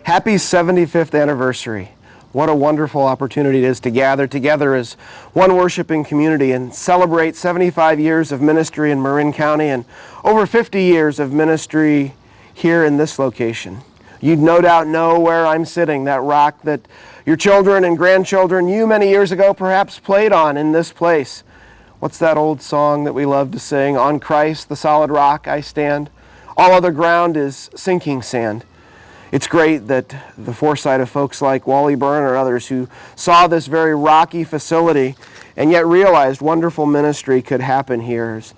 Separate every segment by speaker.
Speaker 1: Happy 75th anniversary. What a wonderful opportunity it is to gather together as one worshiping community and celebrate 75 years of ministry in Marin County and over 50 years of ministry here in this location. You'd no doubt know where I'm sitting, that rock that your children and grandchildren, you many years ago perhaps played on in this place. What's that old song that we love to sing? On Christ, the solid rock I stand. All other ground is sinking sand. It's great that the foresight of folks like Wally Byrne or others who saw this very rocky facility and yet realized wonderful ministry could happen here as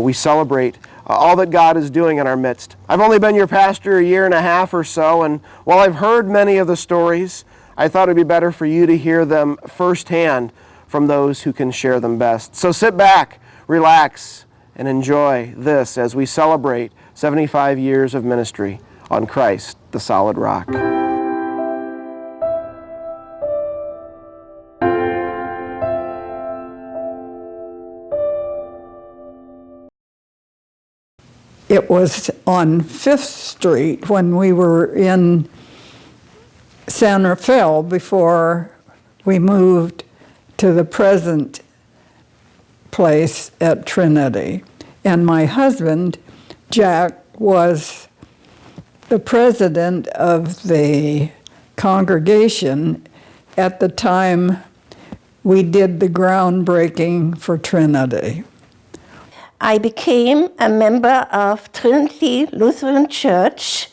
Speaker 1: we celebrate all that God is doing in our midst. I've only been your pastor a year and a half or so, and while I've heard many of the stories, I thought it'd be better for you to hear them firsthand from those who can share them best. So sit back, relax, and enjoy this as we celebrate 75 years of ministry on Christ, the solid rock.
Speaker 2: It was on 5th Street when we were in San Rafael before we moved to the present place at Trinity. And my husband, Jack, was the president of the congregation at the time we did the groundbreaking for Trinity.
Speaker 3: I became a member of Trinity Lutheran Church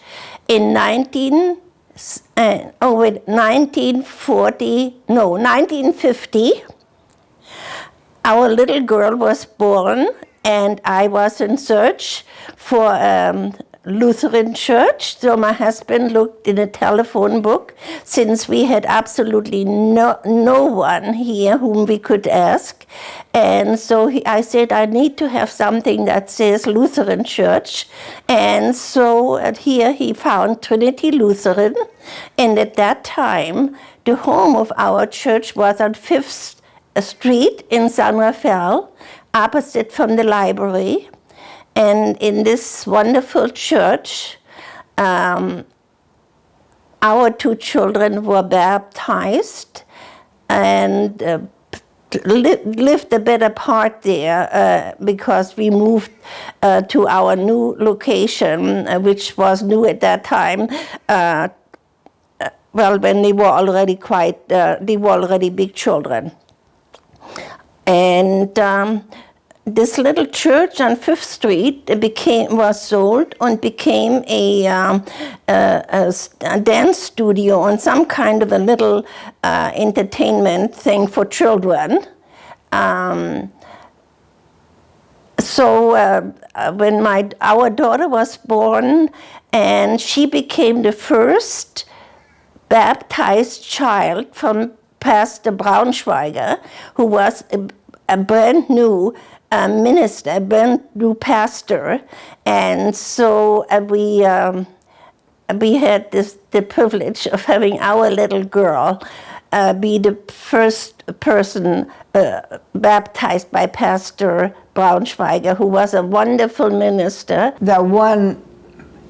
Speaker 3: in 1950. Our little girl was born, and I was in search for Lutheran church, so my husband looked in a telephone book, since we had absolutely no one here whom we could ask. And so I said, I need to have something that says Lutheran church. And so here he found Trinity Lutheran. And at that time, the home of our church was on 5th Street in San Rafael, opposite from the library. And in this wonderful church, our 2 children were baptized and lived a bit apart there because we moved to our new location, which was new at that time. Well, when they were already big children. And this little church on 5th Street was sold and became a dance studio and some kind of a little entertainment thing for children. So when our daughter was born, and she became the first baptized child from Pastor Braunschweiger, who was a brand new minister, a brand new pastor, and so we had the privilege of having our little girl be the first person baptized by Pastor Braunschweiger, who was a wonderful minister.
Speaker 4: The one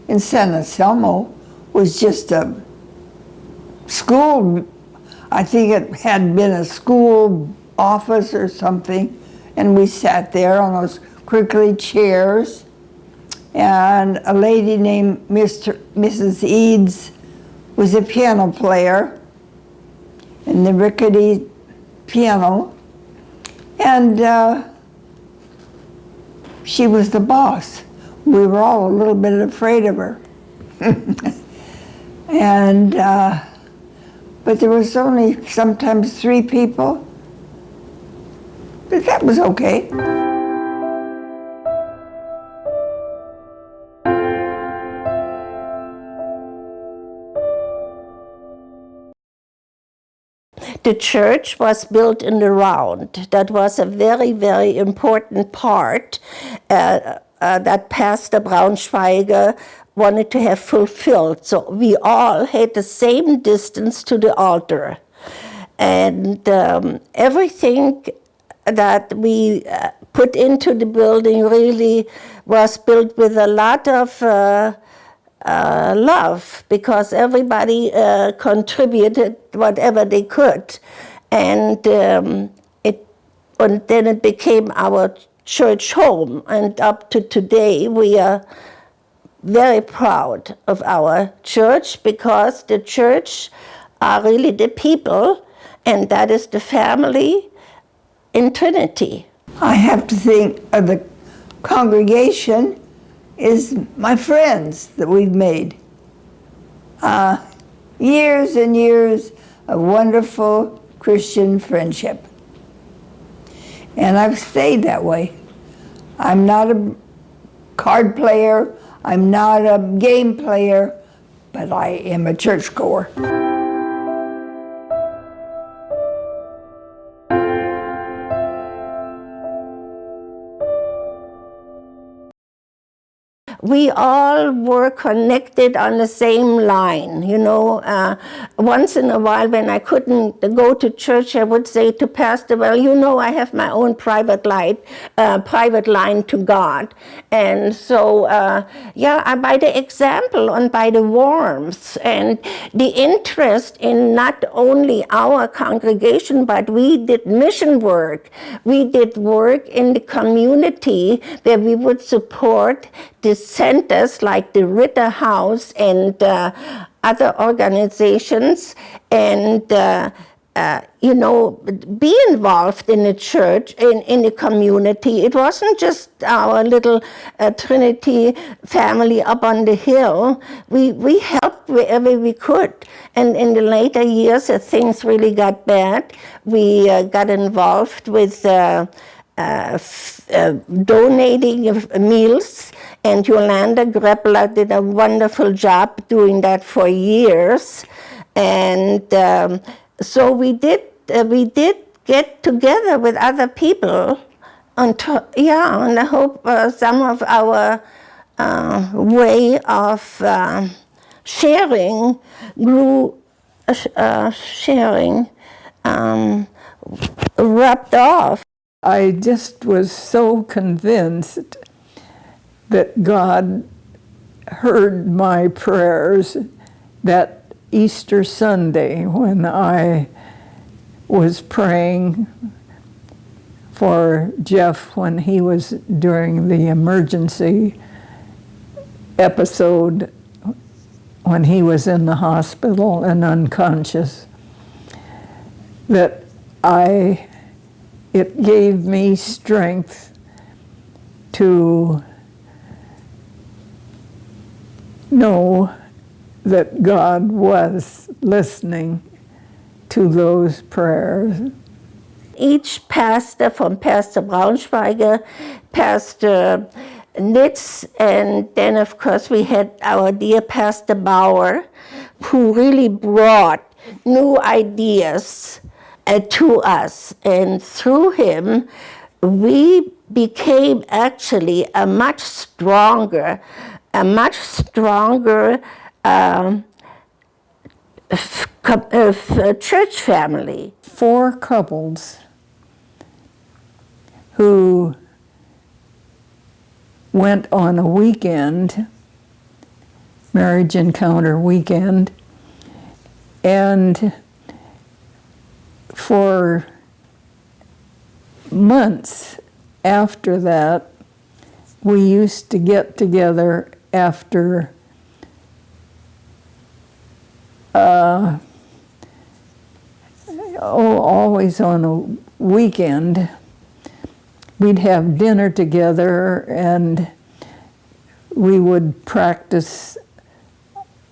Speaker 4: in San Anselmo was just a school. I think it had been a school office or something. And we sat there on those crinkly chairs, and a lady named Mrs. Eads was a piano player in the rickety piano, and she was the boss. We were all a little bit afraid of her. And but there was only sometimes 3 people. But that was okay.
Speaker 3: The church was built in the round. That was a very, very important part that Pastor Braunschweiger wanted to have fulfilled. So we all had the same distance to the altar. And everything that we put into the building really was built with a lot of love, because everybody contributed whatever they could. And then it became our church home. And up to today, we are very proud of our church, because the church are really the people, and that is the family in Trinity.
Speaker 4: I have to think of the congregation is my friends that we've made. Years and years of wonderful Christian friendship. And I've stayed that way. I'm not a card player, I'm not a game player, but I am a churchgoer.
Speaker 3: We all were connected on the same line, you know. Once in a while when I couldn't go to church, I would say to Pastor, well, you know, I have my own private line to God. And so, by the example and by the warmth and the interest in not only our congregation, but we did mission work. We did work in the community where we would support the centers like the Ritter House and other organizations, and be involved in the church, in the community. It wasn't just our little Trinity family up on the hill. We helped wherever we could. And in the later years, as things really got bad, we got involved with donating meals, and Yolanda Greppler did a wonderful job doing that for years. And so we did get together with other people, and I hope some of our way of sharing grew, rubbed off.
Speaker 2: I just was so convinced that God heard my prayers that Easter Sunday when I was praying for Jeff when he was during the emergency episode when he was in the hospital and unconscious, that it gave me strength to know that God was listening to those prayers.
Speaker 3: Each pastor, from Pastor Braunschweiger, Pastor Nitz, and then of course we had our dear Pastor Bauer, who really brought new ideas to us. And through him, we became actually a much stronger church family.
Speaker 2: 4 couples who went on a weekend, marriage encounter weekend, and for months after that, we used to get together after always on a weekend. We'd have dinner together and we would practice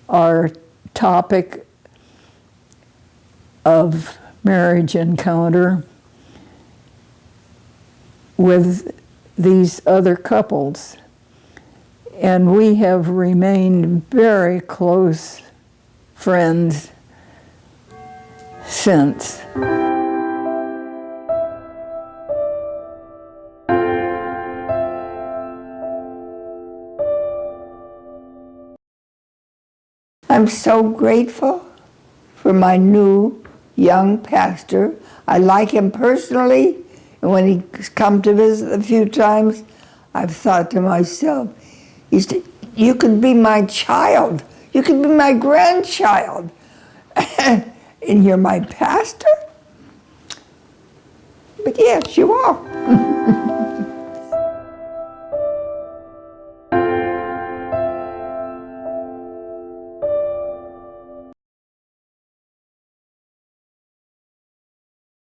Speaker 2: our topic of marriage encounter with these other couples. And we have remained very close friends since.
Speaker 4: I'm so grateful for my new young pastor. I like him personally, and when he's come to visit a few times, I've thought to myself, he's you could be my child. You could be my grandchild. And you're my pastor? But yes, you are.